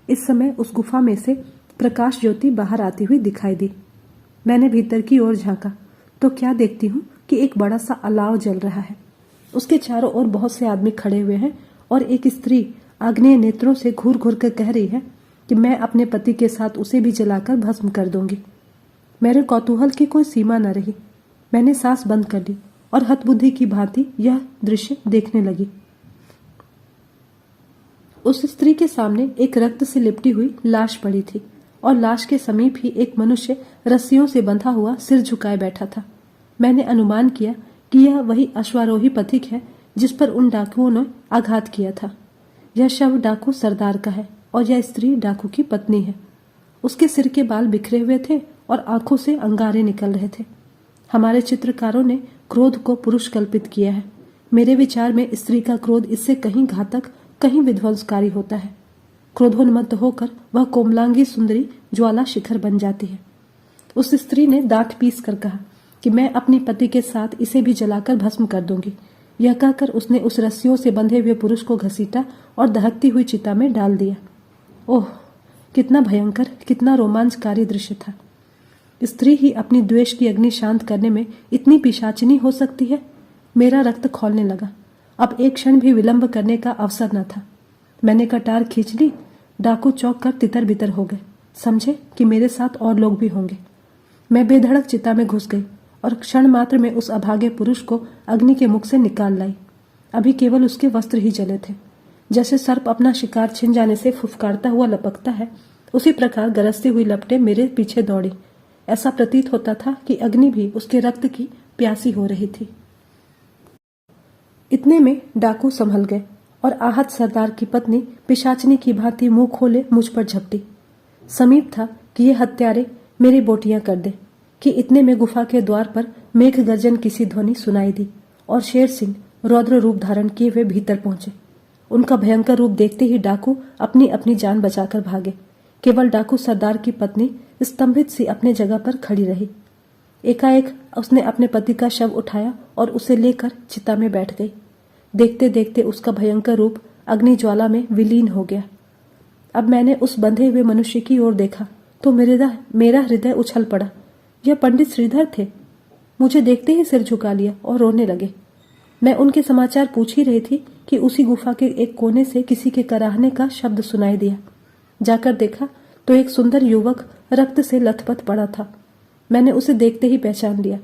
इस समय उस गुफा में से प्रकाश ज्योति बाहर आती हुई दिखाई दी। मैंने भीतर की ओर झांका तो क्या देखती हूँ कि एक बड़ा सा अलाव जल रहा है। उसके चारों ओर बहुत से आदमी खड़े हुए हैं और एक स्त्री आग्नेय नेत्रों से घूर घूर कर कह रही है कि मैं अपने पति के साथ उसे भी जलाकर भस्म कर दूंगी। मेरे कौतूहल की कोई सीमा न रही। मैंने सांस बंद कर ली और हतबुद्धि की भांति यह दृश्य देखने लगी। उस स्त्री के सामने एक रक्त से लिपटी हुई लाश पड़ी थी और लाश के समीप ही एक मनुष्य रस्सियों से बंधा हुआ सिर झुकाए बैठा था। मैंने अनुमान किया कि यह वही अश्वारोही पथिक है जिस पर उन डाकुओं ने आघात किया था। यह शव डाकू सरदार का है और यह स्त्री डाकू की पत्नी है। उसके सिर के बाल बिखरे हुए थे और आंखों से अंगारे निकल रहे थे। हमारे चित्रकारों ने क्रोध को पुरुष कल्पित किया है। मेरे विचार में स्त्री का क्रोध इससे कहीं घातक, कहीं विध्वंसकारी होता है। क्रोधोन्मत्त होकर वह कोमलांगी सुंदरी ज्वाला शिखर बन जाती है। उस स्त्री ने दांत पीस कर कहा कि मैं अपने पति के साथ इसे भी जलाकर भस्म कर दूंगी। यह कहकर उसने उस रस्सियों से बंधे हुए पुरुष को घसीटा और दहकती हुई चिता में डाल दिया। ओह, कितना भयंकर, कितना रोमांचकारी दृश्य था। स्त्री ही अपनी द्वेष की अग्नि शांत करने में इतनी पिशाचिनी हो सकती है। मेरा रक्त खौलने लगा। अब एक क्षण भी विलंब करने का अवसर न था। मैंने कटार खींच ली। डाकू चौंक कर तितर बितर हो गए। समझे कि मेरे साथ और लोग भी होंगे। मैं बेधड़क चिता में घुस गई और क्षण मात्र में उस अभागे पुरुष को अग्नि के मुख से निकाल लाई। अभी केवल उसके वस्त्र ही जले थे। जैसे सर्प अपना शिकार छिन जाने से फुफकारता हुआ लपकता है, उसी प्रकार गरजती हुई लपटें मेरे पीछे दौड़ी। ऐसा प्रतीत होता था कि अग्नि भी उसके रक्त की प्यासी हो रही थी। इतने में डाकू संभल गए और आहत सरदार की पत्नी पिशाचनी की भांति मुंह खोले मुझ पर झपटी। समीप था कि ये हत्यारे मेरी बोटियां कर दे कि इतने में गुफा के द्वार पर मेघ गर्जन की सी ध्वनि सुनाई दी और शेर सिंह रौद्र रूप धारण किए हुए भीतर पहुंचे। उनका भयंकर रूप देखते ही डाकू अपनी अपनी जान बचाकर भागे। केवल डाकू सरदार की पत्नी स्तंभित सी अपने जगह पर खड़ी रही। एकाएक उसने अपने पति का शव उठाया और उसे लेकर चिता में बैठ गई। देखते देखते उसका भयंकर रूप अग्नि ज्वाला में विलीन हो गया। अब मैंने उस बंधे हुए मनुष्य की ओर देखा तो मेरा हृदय उछल पड़ा। यह पंडित श्रीधर थे। मुझे देखते ही सिर झुका लिया और रोने लगे। मैं उनके समाचार पूछ ही रही थी कि उसी गुफा के एक कोने से किसी के कराहने का शब्द सुनाई दिया। जाकर देखा तो एक सुंदर युवक रक्त से लथपथ पड़ा था। मैंने उसे देखते ही पहचान लिया।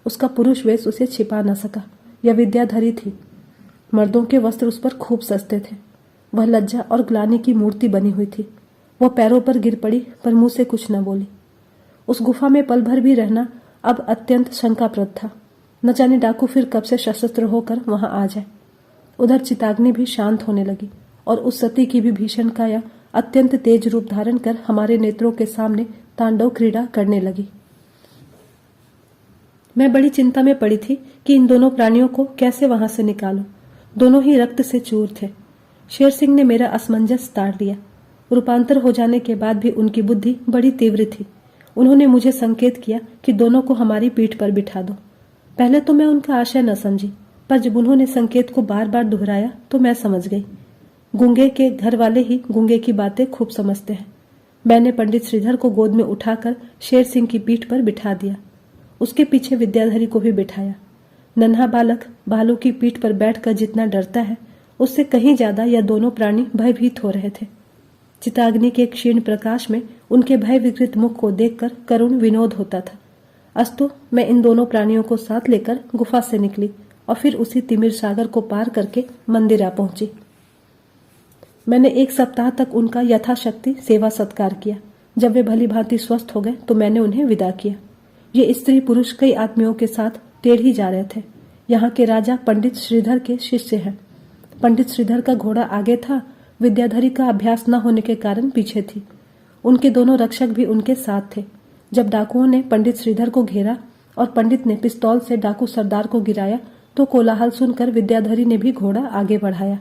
उसका पुरुष वेश उसे छिपा न सका। यह विद्याधरी थी। मर्दों के वस्त्र उस पर खूब सस्ते थे। वह लज्जा और ग्लानि की मूर्ति बनी हुई थी। वह पैरों पर गिर पड़ी पर मुंह से कुछ न बोली। उस गुफा में पल भर भी रहना अब अत्यंत शंकाप्रद था। न जाने डाकू फिर कब से सशस्त्र होकर वहां आ जाए। उधर चिताग्नि भी शांत होने लगी और उस सती की भी भीषण काया अत्यंत तेज रूप धारण कर हमारे नेत्रों के सामने तांडव क्रीड़ा करने लगी। मैं बड़ी चिंता में पड़ी थी कि इन दोनों प्राणियों को कैसे वहां से निकालूं। दोनों ही रक्त से चूर थे। शेर सिंह ने मेरा असमंजस ताड़ लिया। रूपांतर हो जाने के बाद भी उनकी बुद्धि बड़ी तीव्र थी। उन्होंने मुझे संकेत किया कि दोनों को हमारी पीठ पर बिठा दो। पहले तो मैं उनका आशय न समझी, पर जब उन्होंने संकेत को बार बार दोहराया तो मैं समझ गई। गूंगे के घर वाले ही गूंगे की बातें खूब समझते हैं। मैंने पंडित श्रीधर को गोद में उठाकर शेर सिंह की पीठ पर बिठा दिया। उसके पीछे विद्याधरी को भी बिठाया। नन्हा बालक भालू की पीठ पर बैठकर जितना डरता है, उससे कहीं ज्यादा यह दोनों प्राणी भयभीत हो रहे थे। चिताग्नि के क्षीण प्रकाश में उनके भय विकृत मुख को देखकर करुण विनोद होता था। अस्तु मैं इन दोनों प्राणियों को साथ लेकर गुफा से निकली और फिर उसी तिमिर सागर को पार करके मंदिर आ पहुंची। मैंने 1 सप्ताह तक उनका यथाशक्ति सेवा सत्कार किया। जब वे भली भांति स्वस्थ हो गए तो मैंने उन्हें विदा किया। ये स्त्री पुरुष कई आदमियों के साथ टेढ़ी जा रहे थे। यहाँ के राजा पंडित श्रीधर के शिष्य हैं। पंडित श्रीधर का घोड़ा आगे था। विद्याधरी का अभ्यास न होने के कारण पीछे थी। उनके दोनों रक्षक भी उनके साथ थे। जब डाकुओं ने पंडित श्रीधर को घेरा और पंडित ने पिस्तौल से डाकू सरदार को गिराया तो कोलाहल सुनकर विद्याधरी ने भी घोड़ा आगे बढ़ाया।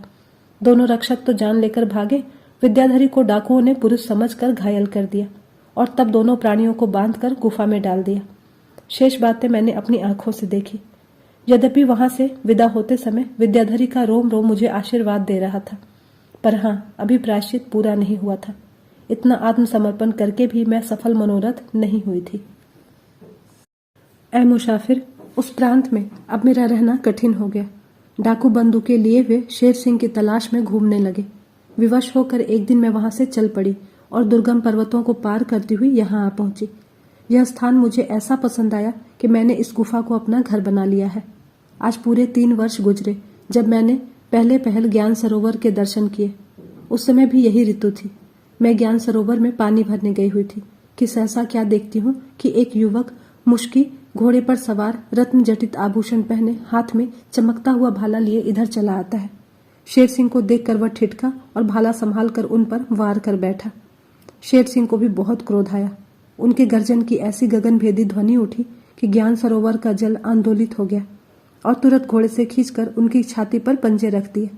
दोनों रक्षक तो जान लेकर भागे। विद्याधरी को डाकुओं ने पुरुष समझकर घायल कर दिया और तब दोनों प्राणियों को बांधकर गुफा में डाल दिया। शेष बातें मैंने अपनी आंखों से देखी। यद्यपि वहां से विदा होते समय विद्याधरी का रोम रोम मुझे आशीर्वाद दे रहा था, पर हाँ, अभी प्रायश्चित पूरा नहीं हुआ था। इतना आत्मसमर्पण करके भी मैं सफल मनोरथ नहीं हुई थी। ऐ मुसाफिर, उस प्रांत में अब मेरा रहना कठिन हो गया। डाकू बंदूकें लिए हुए शेर सिंह की तलाश में घूमने लगे। विवश होकर एक दिन मैं वहां से चल पड़ी और दुर्गम पर्वतों को पार करती हुई यहाँ आ पहुंची। यह स्थान मुझे ऐसा पसंद आया कि मैंने इस गुफा को अपना घर बना लिया है। आज पूरे 3 वर्ष गुजरे जब मैंने पहले पहल ज्ञान सरोवर के दर्शन किए। उस समय भी यही ऋतु थी। मैं ज्ञान सरोवर में पानी भरने गई हुई थी कि सहसा क्या देखती हूँ कि एक युवक मुश्की घोड़े पर सवार रत्न जटित आभूषण पहने हाथ में चमकता हुआ भाला लिए इधर चला आता है। शेर सिंह को देखकर वह ठिठका और भाला संभाल कर उन पर वार कर बैठा। शेर सिंह को भी बहुत क्रोध आया। उनके गर्जन की ऐसी गगनभेदी ध्वनि उठी कि ज्ञान सरोवर का जल आंदोलित हो गया और तुरंत घोड़े से खींचकर उनकी छाती पर पंजे रख दिए।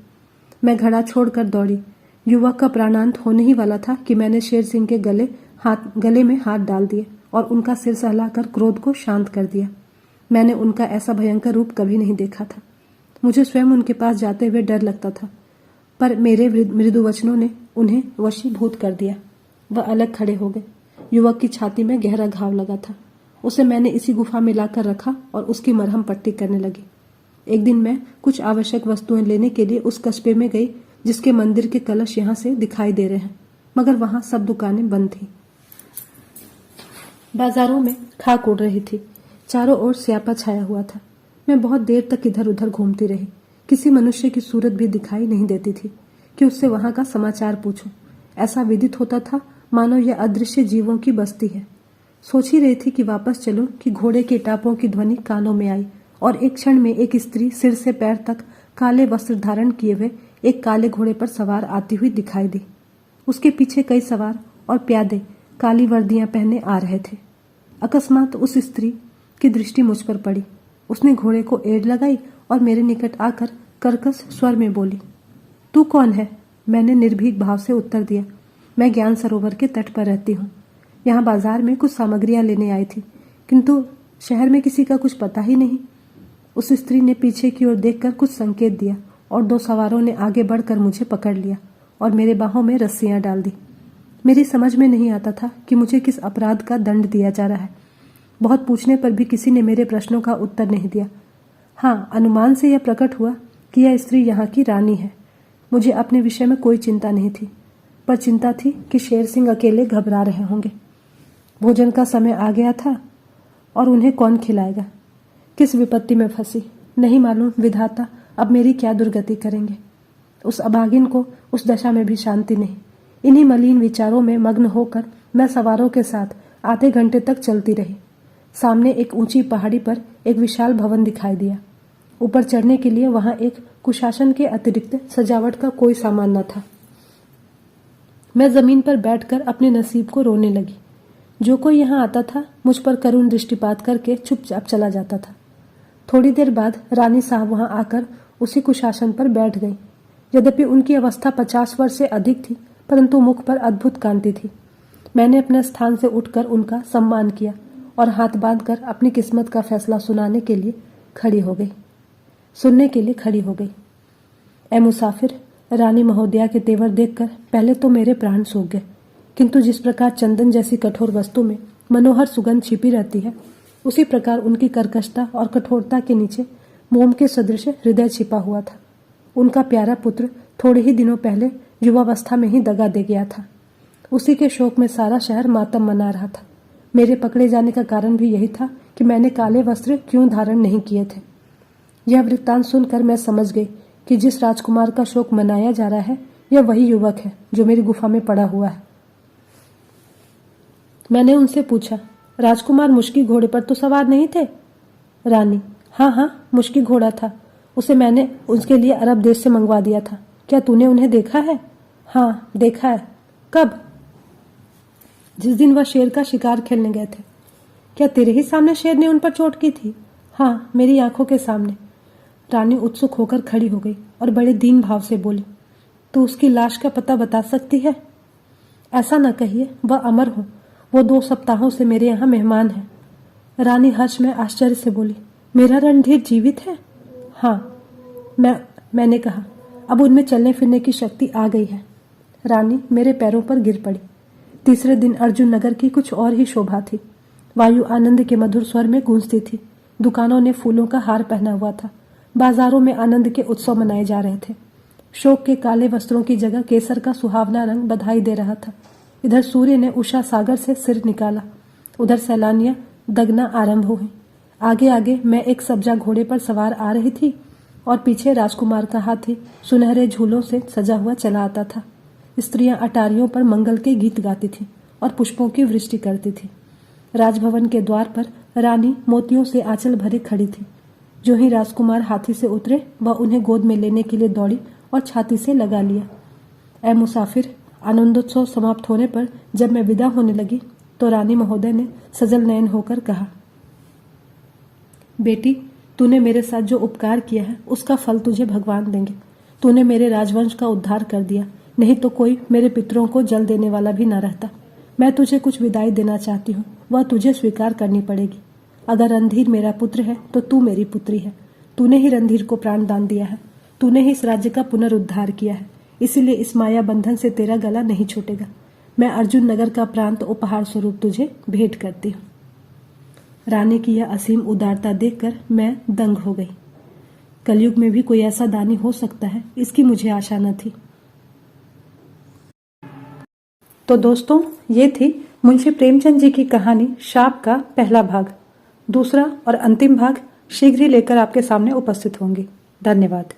मैं घड़ा छोड़कर दौड़ी। युवक का प्राणांत होने ही वाला था कि मैंने शेर सिंह के गले में हाथ डाल दिए और उनका सिर सहलाकर क्रोध को शांत कर दिया। मैंने उनका ऐसा भयंकर रूप कभी नहीं देखा था। मुझे स्वयं उनके पास जाते हुए डर लगता था, पर मेरे मृदु वचनों ने उन्हें वशीभूत कर दिया। वह अलग खड़े हो गए। युवक की छाती में गहरा घाव लगा था। उसे मैंने इसी गुफा में लाकर रखा और उसकी मरहम पट्टी करने लगी। एक दिन मैं कुछ आवश्यक वस्तुएं लेने के लिए उस कस्बे में गई जिसके मंदिर के कलश यहाँ से दिखाई दे रहे हैं, मगर वहां सब दुकानें बंद थी। बाजारों में खाक उड़ रही थी। चारों ओर स्यापा छाया हुआ था। मैं बहुत देर तक इधर उधर घूमती रही। किसी मनुष्य की सूरत भी दिखाई नहीं देती थी कि उससे वहां का समाचार पूछूं। ऐसा विदित होता था मानो यह अदृश्य जीवों की बस्ती है। सोच ही रही थी कि वापस चलूं कि घोड़े के टापों की ध्वनि कानों में आई और एक क्षण में एक स्त्री सिर से पैर तक काले वस्त्र धारण किए हुए एक काले घोड़े पर सवार आती हुई दिखाई दी। उसके पीछे कई सवार और प्यादे काली वर्दियां पहने आ रहे थे। अकस्मात उस स्त्री की दृष्टि मुझ पर पड़ी। उसने घोड़े को एड़ लगाई और मेरे निकट आकर कर्कश स्वर में बोली, तू कौन है? मैंने निर्भीक भाव से उत्तर दिया। मैं ज्ञान सरोवर के तट पर रहती हूँ। यहाँ बाजार में कुछ सामग्रियाँ लेने आई थी, किंतु शहर में किसी का कुछ पता ही नहीं। उस स्त्री ने पीछे की ओर देखकर कुछ संकेत दिया और 2 सवारों ने आगे बढ़कर मुझे पकड़ लिया और मेरे बाहों में रस्सियाँ डाल दी। मेरी समझ में नहीं आता था कि मुझे किस अपराध का दंड दिया जा रहा है। बहुत पूछने पर भी किसी ने मेरे प्रश्नों का उत्तर नहीं दिया। हाँ, अनुमान से यह प्रकट हुआ कि यह स्त्री यहाँ की रानी है। मुझे अपने विषय में कोई चिंता नहीं थी, पर चिंता थी कि शेर सिंह अकेले घबरा रहे होंगे। भोजन का समय आ गया था और उन्हें कौन खिलाएगा? किस विपत्ति में फंसी, नहीं मालूम विधाता अब मेरी क्या दुर्गति करेंगे। उस अभागिन को उस दशा में भी शांति नहीं। इन्हीं मलिन विचारों में मग्न होकर मैं सवारों के साथ आधे घंटे तक चलती रही। सामने एक ऊंची पहाड़ी पर एक विशाल भवन दिखाई दिया। ऊपर चढ़ने के लिए वहां एक कुशासन के अतिरिक्त सजावट का कोई सामान न था। मैं जमीन पर बैठकर अपने नसीब को रोने लगी। जो कोई यहाँ आता था मुझ पर करुण दृष्टिपात करके चुपचाप चला जाता था। थोड़ी देर बाद रानी साहब वहां आकर उसी कुशासन पर बैठ गई। यद्यपि उनकी अवस्था 50 वर्ष से अधिक थी, परंतु मुख पर अद्भुत कांति थी। मैंने अपने स्थान से उठकर उनका सम्मान किया और हाथ बांधकर अपनी किस्मत का फैसला सुनने के लिए खड़ी हो गई। ए मुसाफिर, रानी महोदया के तेवर देखकर पहले तो मेरे प्राण सूख गए, किंतु जिस प्रकार चंदन जैसी कठोर वस्तु में मनोहर सुगंध छिपी रहती है, उसी प्रकार उनकी कर्कशता और कठोरता के नीचे मोम के सदृश हृदय छिपा हुआ था। उनका प्यारा पुत्र थोड़े ही दिनों पहले युवावस्था में ही दगा दे गया था। उसी के शोक में सारा शहर मातम मना रहा था। मेरे पकड़े जाने का कारण भी यही था कि मैंने काले वस्त्र क्यों धारण नहीं किए थे। यह वृत्तांत सुनकर मैं समझ गई कि जिस राजकुमार का शोक मनाया जा रहा है, यह वही युवक है जो मेरी गुफा में पड़ा हुआ है। मैंने उनसे पूछा, राजकुमार मुश्की घोड़े पर तो सवार नहीं थे? रानी, हाँ, मुश्की घोड़ा था। उसे मैंने उसके लिए अरब देश से मंगवा दिया था। क्या तूने उन्हें देखा है? हाँ, देखा है। कब? जिस दिन वह शेर का शिकार खेलने गए थे। क्या तेरे ही सामने शेर ने उन पर चोट की थी? हाँ, मेरी आंखों के सामने। रानी उत्सुक होकर खड़ी हो गई और बड़े दीन भाव से बोली, तो उसकी लाश का पता बता सकती है? ऐसा न कहिए, वह अमर हो। वो 2 सप्ताहों से मेरे यहाँ मेहमान है। रानी हर्ष में आश्चर्य से बोली, मेरा रणधीर जीवित है? हाँ, मैंने कहा, अब उनमें चलने फिरने की शक्ति आ गई है। रानी मेरे पैरों पर गिर पड़ी। तीसरे दिन अर्जुन नगर की कुछ और ही शोभा थी। वायु आनंद के मधुर स्वर में गूंजती थी। दुकानों ने फूलों का हार पहना हुआ था। बाजारों में आनंद के उत्सव मनाए जा रहे थे। शोक के काले वस्त्रों की जगह केसर का सुहावना रंग बधाई दे रहा था। इधर सूर्य ने उषा सागर से सिर निकाला, उधर सैलानियां दगना आरंभ हुई। आगे आगे मैं एक सब्जा घोड़े पर सवार आ रही थी और पीछे राजकुमार का हाथी सुनहरे झूलों से सजा हुआ चला आता था। स्त्रियां अटारियों पर मंगल के गीत गाती थीं और पुष्पों की वृष्टि करती थी। राजभवन के द्वार पर रानी मोतियों से आंचल भरे खड़ी थी। जो ही राजकुमार हाथी से उतरे, वह उन्हें गोद में लेने के लिए दौड़ी और छाती से लगा लिया। ए मुसाफिर, आनंदोत्सव समाप्त होने पर जब मैं विदा होने लगी तो रानी महोदय ने सजल नयन होकर कहा, बेटी, तूने मेरे साथ जो उपकार किया है उसका फल तुझे भगवान देंगे। तूने मेरे राजवंश का उद्धार कर दिया, नहीं तो कोई मेरे पितरों को जल देने वाला भी न रहता। मैं तुझे कुछ विदाई देना चाहती हूँ, वह तुझे स्वीकार करनी पड़ेगी। अगर रणधीर मेरा पुत्र है तो तू मेरी पुत्री है। तूने ही रणधीर को प्राण दान दिया है। तूने ही इस राज्य का पुनरुद्धार किया है, इसीलिए इस माया बंधन से तेरा गला नहीं छूटेगा। मैं अर्जुन नगर का प्रांत उपहार स्वरूप तुझे भेंट करती हूँ। रानी की यह असीम उदारता देखकर मैं दंग हो गई। कलयुग में भी कोई ऐसा दानी हो सकता है, इसकी मुझे आशा न थी। तो दोस्तों, ये थी मुंशी प्रेमचंद जी की कहानी शाप का पहला भाग। दूसरा और अंतिम भाग शीघ्र ही लेकर आपके सामने उपस्थित होंगे। धन्यवाद।